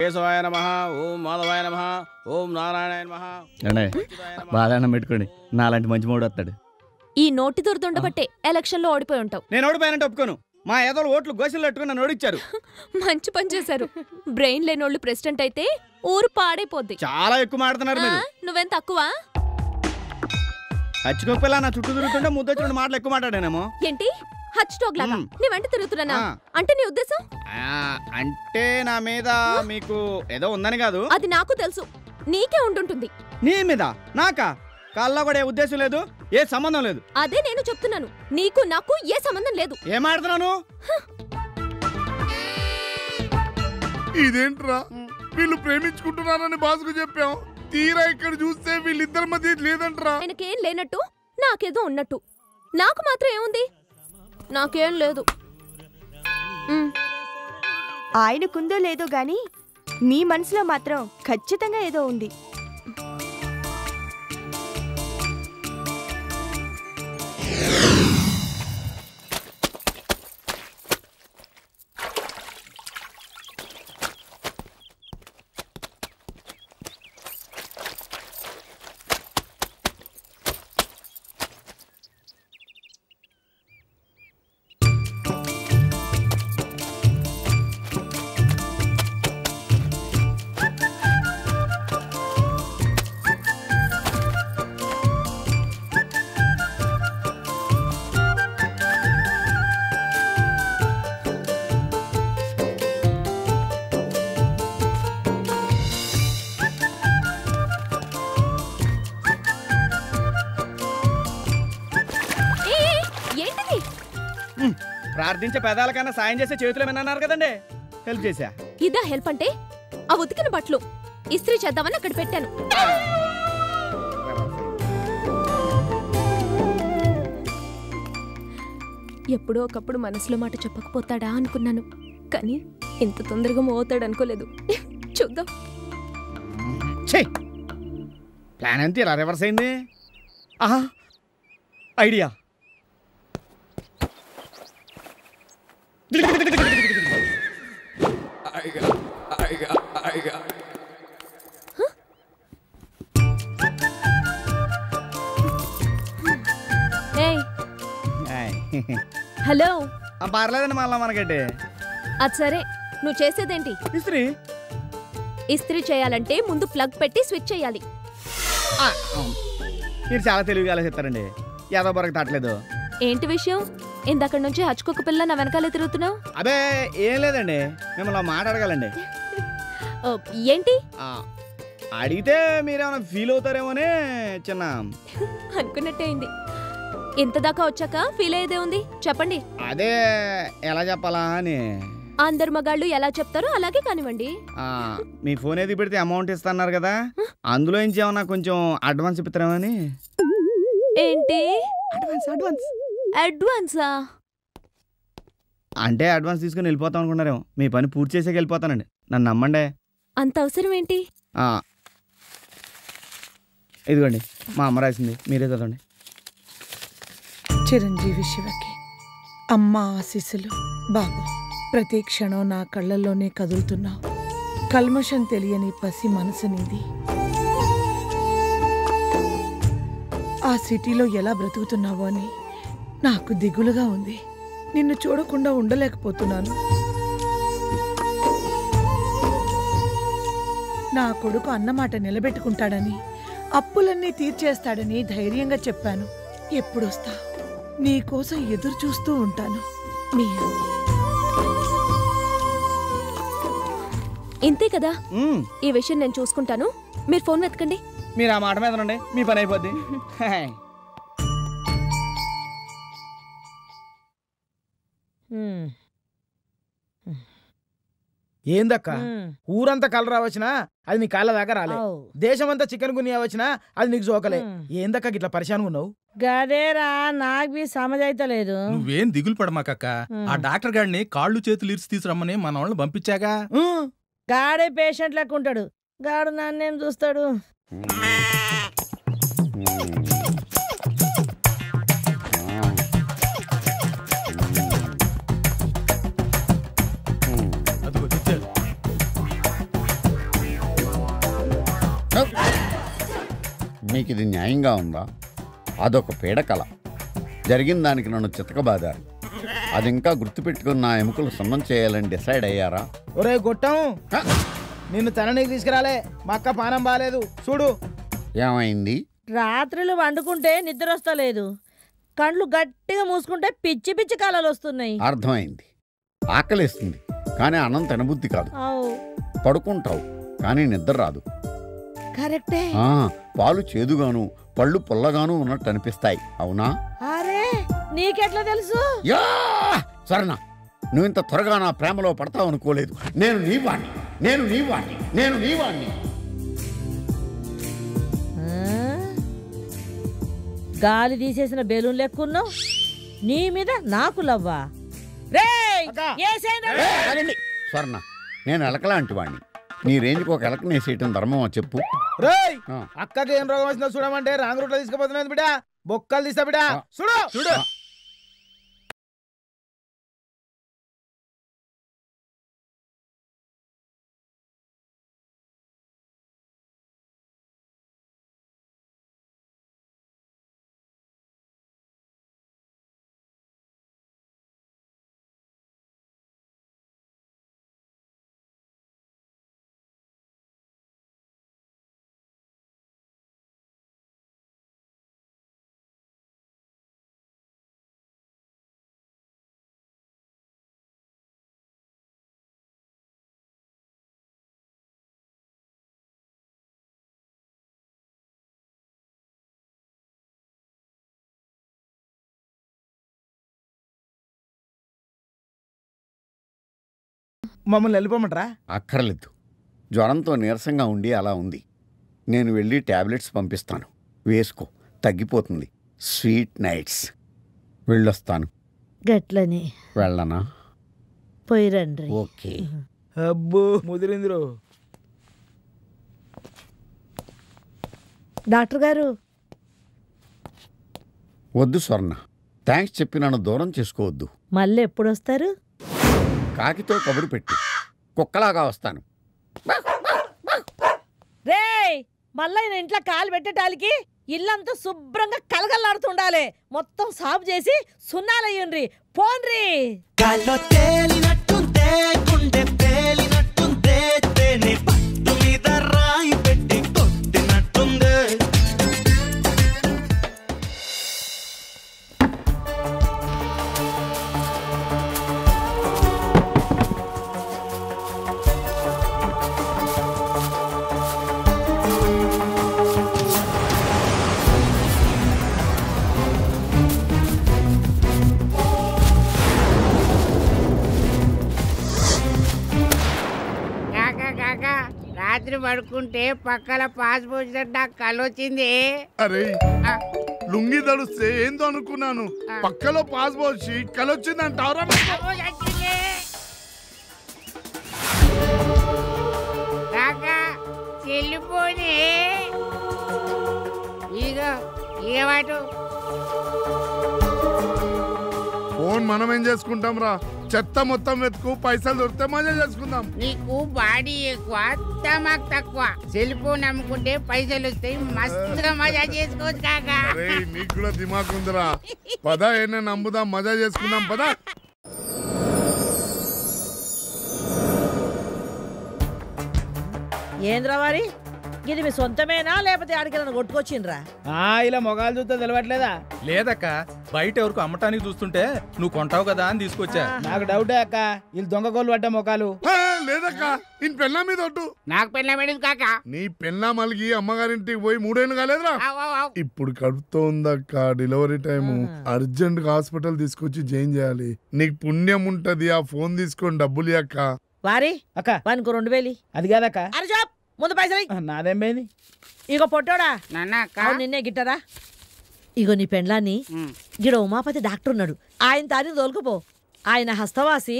కేశవాయ నమః, ఓం మాధవాయ నమః, ఓం నారాయణాయ నమః. బాగా అన్నం పెట్టుకోండి, నాలాంటి మంచి మూడు వస్తాడు. ఈ నోటి దురదుండబట్టే ఎలక్షన్ లో ఓడిపోయి ఉంటావు. నేను ఓడిపోయానంటే ఒప్పుకోను. మా ఏదోలు ఓట్లు గోసిలు పెట్టుకుని నన్ను ఓడిచ్చారు. మంచి పని చేశారు. బ్రెయిన్ లేనోళ్ళు ప్రెసిడెంట్ అయితే ఊరు పాడైపోద్ది. చాలా ఎక్కువ మాడుతున్నారు మీరు. నువ్వేం తక్కువ? హచ్చుకోపిల్ల నా చుట్టూ తిరుగుతుంటే ముద్దొచ్చిన మాటలు ఎక్కువ మాట్లాడానేమో. ఏంటి హచ్ టాగ్ లాగా నీ వెంట తిరుగుతున్నా? అంటే నీ ఉద్దేశం? అంటే నా మీద మీకు ఏదో ఉందని కాదు. అది నాకు తెలుసు, నీకే ఉండుంటుంది. నీ మీద నాకా? కాల్లో కూడా ఏ ఉద్దేశం లేదు, ఏ సంబంధం లేదు. అదే నేను చెప్తున్నాను, నీకు నాకు ఏ సంబంధం లేదు. ఏం ఆడుతున్నాను? ఇదేంట్రా, వీళ్ళు ప్రేమించుకుంటున్నారని బాసుకు చెప్పాం, తీరా ఇక్కడ చూస్తే వీళ్ళిద్దరి మధ్య లేదంట్రా. ఆయనకేం లేనట్టు నాకేదో ఉన్నట్టు. నాకు మాత్రం ఏముంది? నాకేం లేదు. ఆయనకుందో లేదో గాని నీ మనసులో మాత్రం ఖచ్చితంగా ఏదో ఉంది. ప్రార్థించే పెదాలకన్నా సాయం చేసే చేతులు ఏమన్నారు కదండి, హెల్ప్ చేశా. ఇదా హెల్ప్ అంటే? ఆ ఉతికిన బట్టలు ఇస్త్రీ చేద్దామని అక్కడ పెట్టాను. ఎప్పుడో ఒకప్పుడు మనసులో మాట చెప్పకపోతాడా అనుకున్నాను, కానీ ఇంత తొందరగా మోతాడు అనుకోలేదు. చూద్దాం. ప్లాన్ అంతే ఇలా రివర్స్ అయింది. ఐడియా. హలో. పర్లేదండి మళ్ళా మనకంటే. అది సరే, నువ్వు చేసేదేంటి? ఇస్త్రీ. ఇస్త్రీ చేయాలంటే ముందు ప్లగ్ పెట్టి స్విచ్ చేయాలి. మీరు చాలా తెలివిగా ఆలోచిస్తారండి, ఏదో బొరకు తట్టలేదు. ఏంటి విషయం? ఇందక్కడి నుంచి హచ్చుకొక్క పిల్ల నా వెనకాలే తిరుగుతున్నావు. అబే ఏం లేదండి, మిమ్మల్ని మాట్లాడగలండి. ఏంటి? అడిగితే మీరేమైనా ఫీల్ అవుతారేమోనే చిన్న అనుకున్నట్టే అయింది. ఇంత దాకా వచ్చాక ఫీల్ అయ్యేదే ఉంది, చెప్పండి. అదే ఎలా చెప్పాలా అని. అందరు మగాళ్ళు ఎలా చెప్తారో అలాగే కానివ్వండి. మీ ఫోన్ ఏది పెడితే అమౌంట్ ఇస్తున్నారు కదా, అందులో నుంచి ఏమన్నా కొంచెం అడ్వాన్స్ ఇస్తారేమని. ఏంటి అడ్వాన్స్? అడ్వాన్సా? అంటే అడ్వాన్స్ తీసుకుని వెళ్ళిపోతాం అనుకున్నారేమో. మీ పని పూర్తి చేసాక వెళ్ళిపోతానండి, నన్ను నమ్మండి. అంత అవసరం ఏంటి? ఇదిగోండి మా అమ్మ రాసింది, మీరే చదవండి. చిరంజీవి శివకి అమ్మ ఆశీస్సులు. బాబు, ప్రతి క్షణం నా కళ్ళల్లోనే కదులుతున్నావు. కల్మషం తెలియని పసి మనసు నీది. ఆ సిటీలో ఎలా బ్రతుకుతున్నావో అని నాకు దిగులుగా ఉంది. నిన్ను చూడకుండా ఉండలేకపోతున్నాను. నా కొడుకు అన్నమాట నిలబెట్టుకుంటాడని, అప్పులన్నీ తీర్చేస్తాడని ధైర్యంగా చెప్పాను. ఎప్పుడొస్తా? నీకోసం ఎదురు చూస్తూ ఉంటాను. మీ ఇంతే కదా, ఈ విషయం నేను చూసుకుంటాను. మీరు ఫోన్ వెతకండి. మీరు ఆ మాట మీద ఉండండి, మీ పని అయిపోద్ది. ఏందక్క, ఊరంతా కలర్ రావచ్చినా అది నీ కాళ్ళ దాకా రాలే. దేశమంతా చికెన్ గుని వచ్చినా అది నీకు జోకలే. ఏందక్క గిట్లా పరిశాన్ ఉన్నావు? గదేరా, నాకు బి సమజైతలేదు. నువ్వేం దిగులు పడమాకక్క. ఆ డాక్టర్ గాడిని కాళ్ళు చేతులు ఇరిచి తీసురమ్మని మన వాళ్ళని పంపించాగా. గాడే పేషెంట్ లెక్క ఉంటాడు. గాడు నన్నేం చూస్తాడు? నీకు ఇది న్యాయంగా ఉందా? అదొక పీడకల. జరిగిన దానికి నన్ను చితకబాదారు. అది ఇంకా గుర్తుపెట్టుకుని నా ఎముకలు సున్నం చేయాలని డిసైడ్ అయ్యారా? ఒరే గొట్టం, నిన్ను తననీకి తీసుకురాలే. మా అక్క పానం బాలేదు చూడు. ఏమైంది? రాత్రులు వండుకుంటే నిద్ర వస్తలేదు, కళ్ళు గట్టిగా మూసుకుంటే పిచ్చి పిచ్చి కళలు వస్తున్నాయి. అర్థమైంది. ఆకలిస్తుంది కానీ అన్నం తినబుద్ధి కాదు. పడుకుంటావు కానీ నిద్ర రాదు. కరెక్టే. పాలు చేదుగాను పళ్ళు పుల్లగాను ఉన్నట్టు అనిపిస్తాయి. అవునా? అరే నీకెట్లా తెలుసు? యా సరేనా, నువ్వు ఇంత త్వరగా నా ప్రేమలో పడతావు అనుకోలేదు. నేను నీ వాణ్ణి. గాలి తీసేసిన బెలూన్ లెక్కున్నావు. నీ మీద నాకు లవ్వా? స్వర్ణ, నేను ఎలకలాంటి వాణ్ణి. నీ రేంజ్కి ఒక ఎలక నేసేయటం ధర్మమా చెప్పు? అక్కకి ఏం రోగం వచ్చిందో చూడమంటే రాంగ్ రూట్ లో తీసుకుపోతున్నది బిడ్డ. బొక్కలు తీస్తా బిడ్డ. చూడు చూడు. మమ్మల్ని వెళ్ళిపోమంటారా? అక్కర్లేదు. జ్వరంతో నీరసంగా ఉండి అలా ఉంది. నేను వెళ్ళి టాబ్లెట్స్ పంపిస్తాను, వేసుకో, తగ్గిపోతుంది. Sweet nights. వెళ్ళొస్తాను. గట్లని వెళ్ళనా? పోయిరండి. ఓకే. అబ్బో ముదిరిందిరో. డాక్టర్ గారు. వద్దు స్వర్ణ, థ్యాంక్స్ చెప్పి నన్ను దూరం చేసుకోవద్దు. మళ్ళీ ఎప్పుడు వస్తారు? కాకితో కబురు పెట్టి కుక్కలాగా వస్తాను. రే మళ్ళీ ఇంట్లో కాలు పెట్టడానికి ఇల్లంతా శుభ్రంగా కలగల్లాడుతుండాలి. మొత్తం సాఫ్ చేసి సున్నాలయ్యండ్రి. పోన్రి. రాత్రి పడుకుంటే పక్కల పాస్ పోసినట్టు నాకు కళ్ళు వచ్చింది. అరే లుంగి తడుస్తే ఏందో అనుకున్నాను, పక్కలో పాస్ పోసి కలొచ్చింది అంటారా? చెల్లిపోని ఇగవాటు ఫోన్ మనం ఏం చేసుకుంటాం రా? చెత్త మొత్తం వెతుకు, పైసలు దొరికితే మజా చేసుకుందాం. నీకు బాడీ ఎక్కువ, తమాక్ తక్కువ. సెల్ ఫోన్ అమ్ముకుంటే పైసలు వస్తాయి, మస్తుగా మజా చేసుకోవచ్చు కాకా. నీకు కూడా దిమాగ్ ఉందిరా. పద ఏమైనా నమ్ముదాం, మజా చేసుకుందాం పద. ఏంద్రా వారి ఇది మీ సొంతమేనా లేకపోతే ఆడికి కొట్టుకొచ్చిండ్రా? ఇలా మొగాలు చూస్తే తెలవట్లేదా? లేదక్క, బయట ఎవరికి అమ్మటానికి చూస్తుంటే నువ్వు కొంటావు కదా అని తీసుకొచ్చా. నాకు డౌటే అక్క, వీళ్ళు దొంగ కోళ్ళు పడ్డ మొఖాలు. లేదక్క, ఈ పెళ్ళ మీద ఒట్టు. నాకు పెళ్ళ మేడం కాకా. నీ పెళ్ళ మలిగి అమ్మగారింటికి పోయి 3 ఏళ్ళు కాలేదురా? ఇప్పుడు కడుపుతో ఉందక్క, డెలివరీ టైము. అర్జెంట్ గా హాస్పిటల్ తీసుకొచ్చి జాయిన్ చేయాలి. నీకు పుణ్యం ఉంటది, ఆ ఫోన్ తీసుకొని డబ్బులు అక్క. వారి అక్క వానికి 2000. అది కాదక్క. అరే జాబ్ ముందు పైసలు. నాదేం పోయింది? ఇగో పొట్టోడా నిన్నే గిట్టరా. ఇగో నీ పెండ్లాన్ని గిడ ఉమాపతి డాక్టర్ ఉన్నాడు, ఆయన తాని తోలుకుపో. ఆయన హస్తవాసి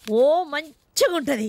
ఓ మంచిగా ఉంటది.